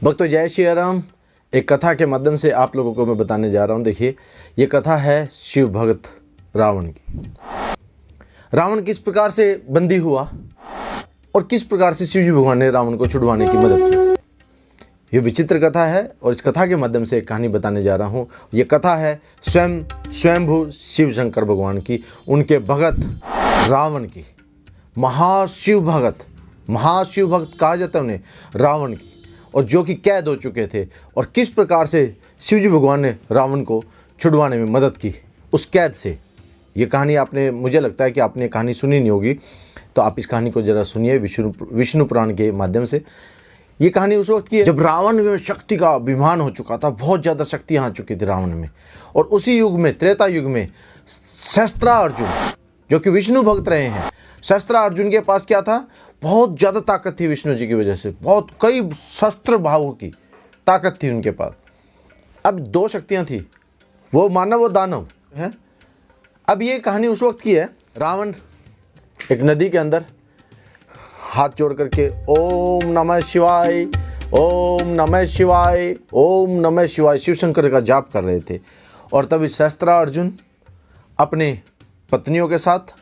भक्तों जय श्री राम। एक कथा के माध्यम से आप लोगों को मैं बताने जा रहा हूँ। देखिए, ये कथा है शिव भक्त रावण की। रावण किस प्रकार से बंदी हुआ और किस प्रकार से शिवजी भगवान ने रावण को छुड़वाने की मदद की। ये विचित्र कथा है और इस कथा के माध्यम से एक कहानी बताने जा रहा हूँ। ये कथा है स्वयंभू शिव शंकर भगवान की, उनके भगत रावण की। महाशिव भक्त कहा जाता है उन्हें, रावण की, और जो कि कैद हो चुके थे और किस प्रकार से शिवजी भगवान ने रावण को छुड़वाने में मदद की उस कैद से। ये कहानी आपने, मुझे लगता है कि आपने कहानी सुनी नहीं होगी, तो आप इस कहानी को ज़रा सुनिए विष्णु पुराण के माध्यम से। ये कहानी उस वक्त की है जब रावण में शक्ति का अभिमान हो चुका था, बहुत ज़्यादा शक्तियाँ आ चुकी थी रावण में। और उसी युग में, त्रेता युग में, शस्त्रार्जुन जो कि विष्णु भक्त रहे हैं, शस्त्रार्जुन के पास क्या था? बहुत ज़्यादा ताकत थी विष्णु जी की वजह से, बहुत कई शस्त्र भावों की ताकत थी उनके पास। अब दो शक्तियाँ थी, वो मानव और दानव है। अब ये कहानी उस वक्त की है, रावण एक नदी के अंदर हाथ जोड़ करके ओम नमः शिवाय, ओम नमः शिवाय, ओम नमः शिवाय शिव शंकर का जाप कर रहे थे। और तभी शस्त्रार्जुन अपनी पत्नियों के साथ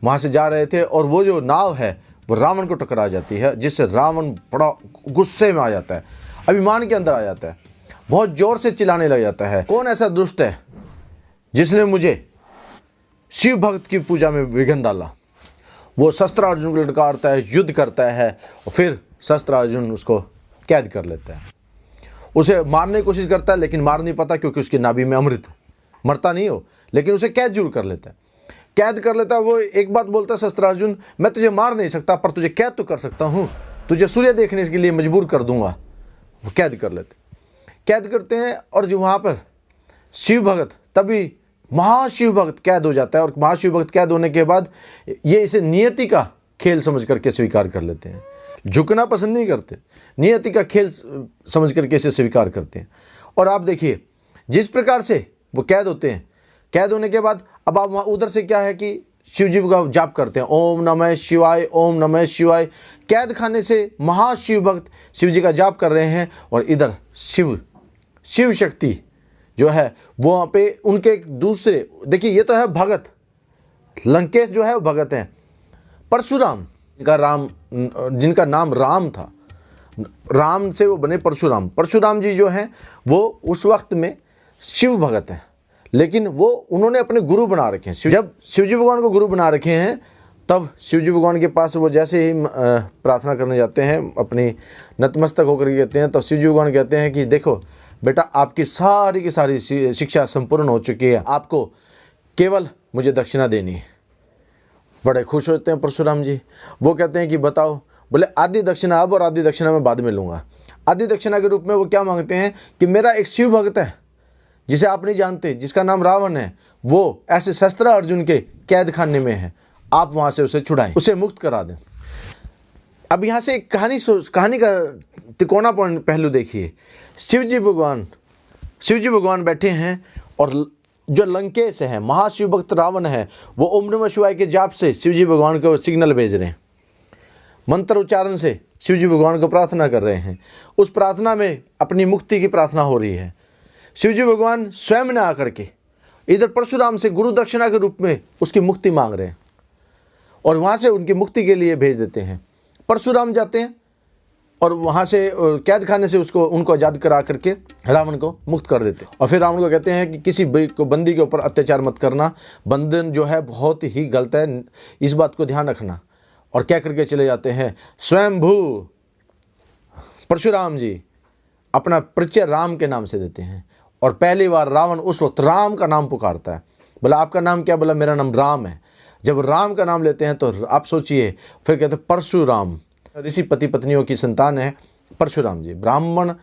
वहाँ से जा रहे थे और वो जो नाव है वो रावण को टकरा जाती है, जिससे रावण बड़ा गुस्से में आ जाता है, अभिमान के अंदर आ जाता है, बहुत ज़ोर से चिल्लाने लग जाता है, कौन ऐसा दुष्ट है जिसने मुझे शिव भक्त की पूजा में विघ्न डाला। वो शस्त्रार्जुन को ललकारता है, युद्ध करता है और फिर शस्त्रार्जुन उसको कैद कर लेता है। उसे मारने की कोशिश करता है लेकिन मार नहीं पाता, क्योंकि उसकी नाभि में अमृत है, मरता नहीं हो, लेकिन उसे कैद जरूर कर लेता है। कैद कर लेता है। वो एक बात बोलता है शस्त्रार्जुन, मैं तुझे मार नहीं सकता पर तुझे कैद तो कर सकता हूँ, तुझे सूर्य देखने के लिए मजबूर कर दूंगा। वो कैद कर लेते, कैद करते हैं। और जो वहाँ पर शिव भक्त, तभी महाशिव भक्त कैद हो जाता है। और महाशिव भक्त कैद होने के बाद ये इसे नियति का खेल समझ करके स्वीकार कर लेते हैं, झुकना पसंद नहीं करते, नियति का खेल समझ करके इसे स्वीकार करते हैं। और आप देखिए जिस प्रकार से वो कैद होते हैं, कैद होने के बाद अब आप वहाँ उधर से क्या है कि शिव जी का जाप करते हैं, ओम नमः शिवाय, ओम नमः शिवाय। कैद खाने से महाशिव भक्त शिव जी का जाप कर रहे हैं और इधर शिव शक्ति जो है वो वहाँ पे उनके एक दूसरे, देखिए ये तो है भगत, लंकेश जो है वो भगत हैं। परशुराम जिनका नाम राम था, राम से वो बने परशुराम। परशुराम जी जो हैं वो उस वक्त में शिव भगत हैं, लेकिन वो उन्होंने अपने गुरु बना रखे हैं। जब शिवजी भगवान को गुरु बना रखे हैं, तब शिवजी भगवान के पास वो जैसे ही प्रार्थना करने जाते हैं, अपनी नतमस्तक होकर कहते हैं, तो शिवजी भगवान कहते हैं कि देखो बेटा, आपकी सारी की सारी शिक्षा संपूर्ण हो चुकी है, आपको केवल मुझे दक्षिणा देनी है। बड़े खुश होते हैं परशुराम जी। वो कहते हैं कि बताओ, बोले आधी दक्षिणा अब और आधी दक्षिणा मैं बाद में लूँगा। आधी दक्षिणा के रूप में वो क्या मांगते हैं कि मेरा एक शिव भक्त है जिसे आप नहीं जानते, जिसका नाम रावण है, वो ऐसे शस्त्रार्जुन के कैद खाने में है, आप वहाँ से उसे छुड़ाएं, उसे मुक्त करा दें। अब यहाँ से एक कहानी का तिकोना पहलू देखिए। शिवजी भगवान बैठे हैं और जो लंकेश है, महाशिव भक्त रावण है, वो ओम नमः शिवाय के जाप से शिवजी भगवान को सिग्नल भेज रहे हैं, मंत्र उच्चारण से शिवजी भगवान को प्रार्थना कर रहे हैं। उस प्रार्थना में अपनी मुक्ति की प्रार्थना हो रही है। शिवजी भगवान स्वयं ने आकर के इधर परशुराम से गुरु दक्षिणा के रूप में उसकी मुक्ति मांग रहे हैं और वहाँ से उनकी मुक्ति के लिए भेज देते हैं। परशुराम जाते हैं और वहाँ से कैद खाने से उनको आज़ाद करा करके रावण को मुक्त कर देते हैं। और फिर रावण को कहते हैं कि किसी बंदी के ऊपर अत्याचार मत करना, बंधन जो है बहुत ही गलत है, इस बात को ध्यान रखना। और क्या करके चले जाते हैं, स्वयंभू परशुराम जी अपना परिचय राम के नाम से देते हैं। और पहली बार रावण उस वक्त राम का नाम पुकारता है। बोला आपका नाम क्या? बोला मेरा नाम राम है। जब राम का नाम लेते हैं तो आप सोचिए, फिर कहते हैं परशुराम, ऋषि पति पत्नियों की संतान है परशुराम जी, ब्राह्मण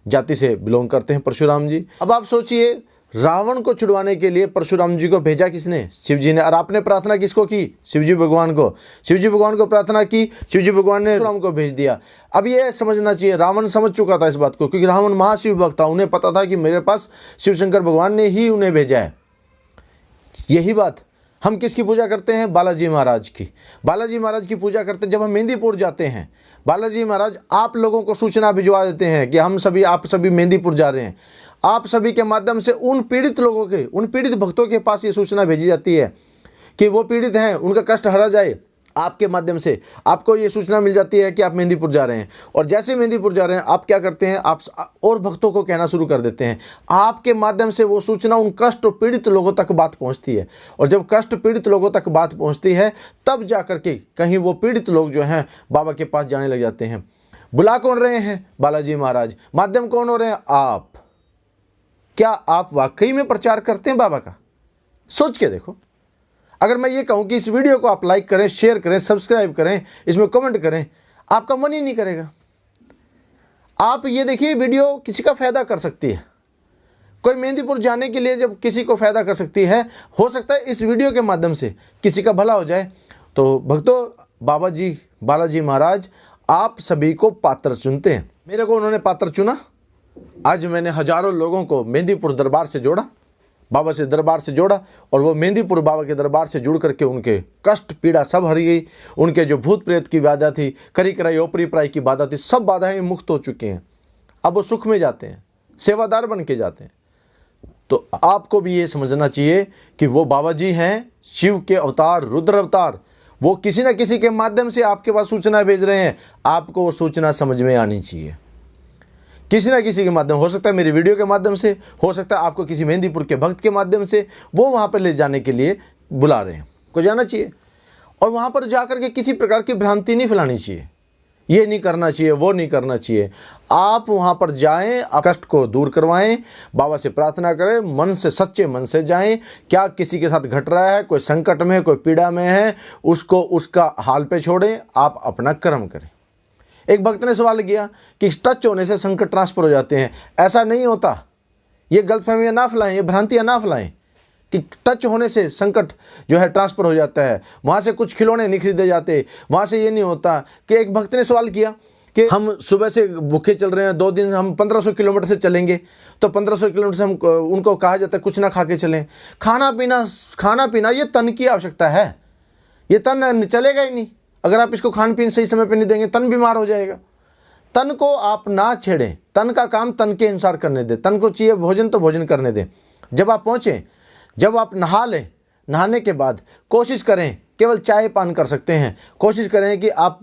जाति से बिलोंग करते हैं परशुराम जी। अब आप सोचिए, रावण को छुड़वाने के लिए परशुराम जी को भेजा किसने? शिव जी ने। और आपने प्रार्थना किसको की? शिवजी भगवान को। शिवजी भगवान को प्रार्थना की, शिवजी भगवान ने परशुराम को भेज दिया। अब ये समझना चाहिए, रावण समझ चुका था इस बात को, क्योंकि रावण महाशिव भक्त था, उन्हें पता था कि मेरे पास शिव शंकर भगवान ने ही उन्हें भेजा है। यही बात हम किसकी पूजा करते हैं? बालाजी महाराज की। बालाजी महाराज की पूजा करते हैं। जब हम मेहंदीपुर जाते हैं, बालाजी महाराज आप लोगों को सूचना भिजवा देते हैं कि आप सभी मेहंदीपुर जा रहे हैं। आप सभी के माध्यम से उन पीड़ित लोगों के, उन पीड़ित भक्तों के पास ये सूचना भेजी जाती है कि वो पीड़ित हैं, उनका कष्ट हरा जाए। आपके माध्यम से आपको ये सूचना मिल जाती है कि आप मेहंदीपुर जा रहे हैं। और जैसे मेहंदीपुर जा रहे हैं, आप क्या करते हैं? आप और भक्तों को कहना शुरू कर देते हैं। आपके माध्यम से वो सूचना उन कष्ट पीड़ित लोगों तक बात पहुंचती है। और जब कष्ट पीड़ित लोगों तक बात पहुंचती है, तब जा करके कहीं वो पीड़ित लोग जो हैं बाबा के पास जाने लग जाते हैं। बुला कौन रहे हैं? बालाजी महाराज। माध्यम कौन हो रहे हैं? आप। क्या आप वाकई में प्रचार करते हैं बाबा का? सोच के देखो। अगर मैं ये कहूं कि इस वीडियो को आप लाइक करें, शेयर करें, सब्सक्राइब करें, इसमें कमेंट करें, आपका मन ही नहीं करेगा। आप ये देखिए, वीडियो किसी का फायदा कर सकती है। कोई मेहंदीपुर जाने के लिए जब किसी को फायदा कर सकती है, हो सकता है इस वीडियो के माध्यम से किसी का भला हो जाए। तो भक्तों, बालाजी महाराज आप सभी को पात्र चुनते हैं। मेरे को उन्होंने पात्र चुना। आज मैंने हजारों लोगों को मेहंदीपुर दरबार से जोड़ा, बाबा से दरबार से जोड़ा, और वो मेहंदीपुर बाबा के दरबार से जुड़ करके उनके कष्ट पीड़ा सब हरी गई। उनके जो भूत प्रेत की बाधा थी, करी कराई ओपरी पराई की बाधा थी, सब बाधाएं मुक्त हो चुकी हैं। अब वो सुख में जाते हैं, सेवादार बन के जाते हैं। तो आपको भी ये समझना चाहिए कि वो बाबा जी हैं, शिव के अवतार, रुद्र अवतार। वो किसी न किसी के माध्यम से आपके पास सूचना भेज रहे हैं। आपको वो सूचना समझ में आनी चाहिए, किसी ना किसी के माध्यम। हो सकता है मेरी वीडियो के माध्यम से, हो सकता है आपको किसी मेहंदीपुर के भक्त के माध्यम से वो वहाँ पर ले जाने के लिए बुला रहे हैं। को जाना चाहिए और वहाँ पर जाकर के किसी प्रकार की भ्रांति नहीं फैलानी चाहिए। ये नहीं करना चाहिए, वो नहीं करना चाहिए। आप वहाँ पर जाएं, कष्ट को दूर करवाएं, बाबा से प्रार्थना करें, मन से, सच्चे मन से जाएं। क्या किसी के साथ घट रहा है, कोई संकट में है, कोई पीड़ा में है, उसको उसका हाल पे छोड़ें, आप अपना कर्म करें। एक भक्त ने सवाल किया कि टच होने से संकट ट्रांसफर हो जाते हैं। ऐसा नहीं होता। ये गलतफहमियां ना फैलाएं, ये भ्रांतियां ना फैलाएं कि टच होने से संकट जो है ट्रांसफर हो जाता है, वहाँ से कुछ खिलौने नहीं खरीदे जाते, वहाँ से ये नहीं होता। कि एक भक्त ने सवाल किया कि हम सुबह से भूखे चल रहे हैं, 2 दिन हम 1500 किलोमीटर से चलेंगे, तो 1500 किलोमीटर से हम उनको कहा जाता है कुछ ना खा के चलें। खाना पीना ये तन की आवश्यकता है। ये तन चलेगा ही नहीं अगर आप इसको खान पीन सही समय पर नहीं देंगे। तन बीमार हो जाएगा। तन को आप ना छेड़ें। तन का काम तन के अनुसार करने दें। तन को चाहिए भोजन तो भोजन करने दें। जब आप पहुँचें, जब आप नहा लें, नहाने के बाद कोशिश करें, केवल चाय पान कर सकते हैं, कोशिश करें कि आप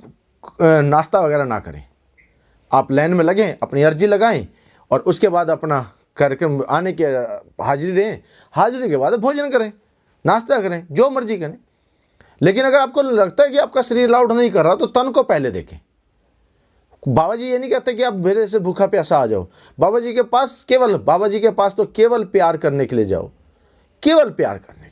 नाश्ता वगैरह ना करें। आप लाइन में लगें, अपनी अर्जी लगाएं और उसके बाद अपना कार्यक्रम आने के हाजिरी दें। हाजिरी के बाद भोजन करें, नाश्ता करें, जो मर्जी करें। लेकिन अगर आपको लगता है कि आपका शरीर अलाउड नहीं कर रहा, तो तन को पहले देखें। बाबा जी ये नहीं कहते कि आप मेरे से भूखा प्यासा आ जाओ। बाबा जी के पास तो केवल प्यार करने के लिए जाओ, केवल प्यार करने के लिए।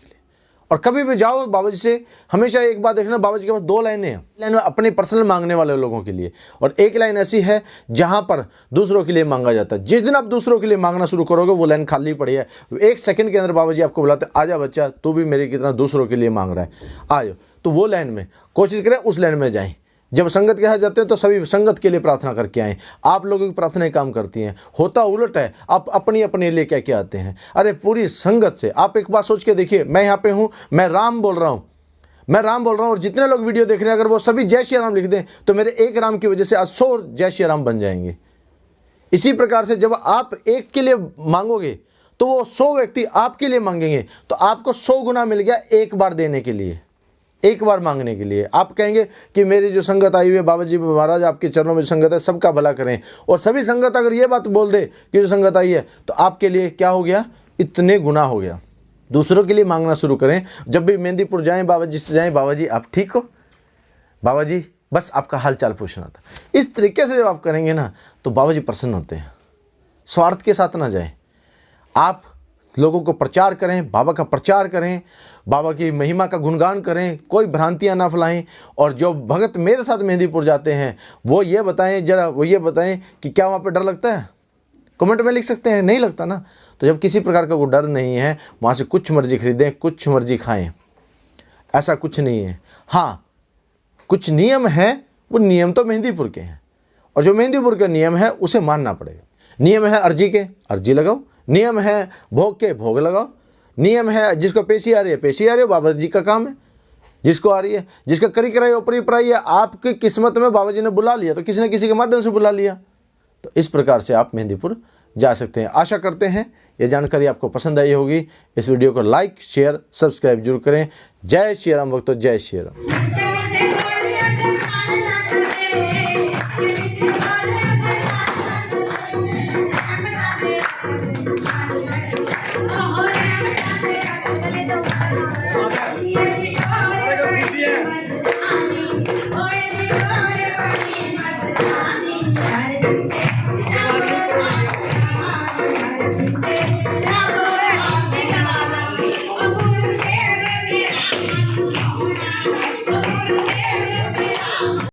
और कभी भी जाओ बाबा जी से, हमेशा एक बात देखना, बाबा जी के पास 2 लाइनें हैं। लाइन में अपने पर्सनल मांगने वाले लोगों के लिए, और एक लाइन ऐसी है जहां पर दूसरों के लिए मांगा जाता है। जिस दिन आप दूसरों के लिए मांगना शुरू करोगे, वो लाइन खाली पड़ी है। 1 सेकंड के अंदर बाबा जी आपको बुलाते, आजा बच्चा, तू भी मेरी की तरह दूसरों के लिए मांग रहा है, आ जाओ। तो वो लाइन में कोशिश करें, उस लाइन में जाएं। जब संगत के साथ जाते हैं तो सभी संगत के लिए प्रार्थना करके आएँ। आप लोगों की प्रार्थनाएं काम करती हैं। होता उलट है, आप अपने लिए क्या क्या आते हैं। अरे पूरी संगत से आप एक बात सोच के देखिए, मैं यहाँ पे हूँ, मैं राम बोल रहा हूँ, और जितने लोग वीडियो देख रहे हैं, अगर वो सभी जय श्री राम लिख दें, तो मेरे एक राम की वजह से आज 100 जय श्री राम बन जाएंगे। इसी प्रकार से जब आप एक के लिए मांगोगे, तो वो 100 व्यक्ति आपके लिए मांगेंगे, तो आपको 100 गुना मिल गया एक बार देने के लिए, एक बार मांगने के लिए। आप कहेंगे कि मेरी जो संगत आई हुई है, बाबा जी महाराज आपके चरणों में संगत है, सबका भला करें। और सभी संगत अगर ये बात बोल दे कि जो संगत आई है, तो आपके लिए क्या हो गया? इतने गुना हो गया। दूसरों के लिए मांगना शुरू करें। जब भी मेहंदीपुर जाएं, बाबा जी से जाएं, बाबा जी आप ठीक हो, बाबा जी बस आपका हाल चाल पूछना था। इस तरीके से जब आप करेंगे ना, तो बाबा जी प्रसन्न होते हैं। स्वार्थ के साथ ना जाएं। आप लोगों को प्रचार करें, बाबा का प्रचार करें, बाबा की महिमा का गुणगान करें, कोई भ्रांतियां ना फैलाएं। और जो भगत मेरे साथ मेहंदीपुर जाते हैं, वो ये बताएं कि क्या वहाँ पर डर लगता है? कमेंट में लिख सकते हैं, नहीं लगता ना। तो जब किसी प्रकार का कोई डर नहीं है, वहाँ से कुछ मर्जी खरीदें, कुछ मर्जी खाएं, ऐसा कुछ नहीं है। हाँ, कुछ नियम हैं, वो नियम तो मेहंदीपुर के हैं, और जो मेहंदीपुर का नियम है उसे मानना पड़ेगा। नियम है अर्जी के, अर्जी लगाओ। नियम है भोग के, भोग लगाओ। नियम है, जिसको पेशी आ रही है पेशी आ रही है, बाबा जी का काम है। जिसको आ रही है, जिसका करी कराई ऊपरी पढ़ाई है, आपकी किस्मत में बाबा जी ने बुला लिया तो किसी न किसी के माध्यम से बुला लिया। तो इस प्रकार से आप मेहंदीपुर जा सकते हैं। आशा करते हैं ये जानकारी आपको पसंद आई होगी। इस वीडियो को लाइक शेयर सब्सक्राइब जरूर करें। जय श्री राम भक्तों, जय श्री राम।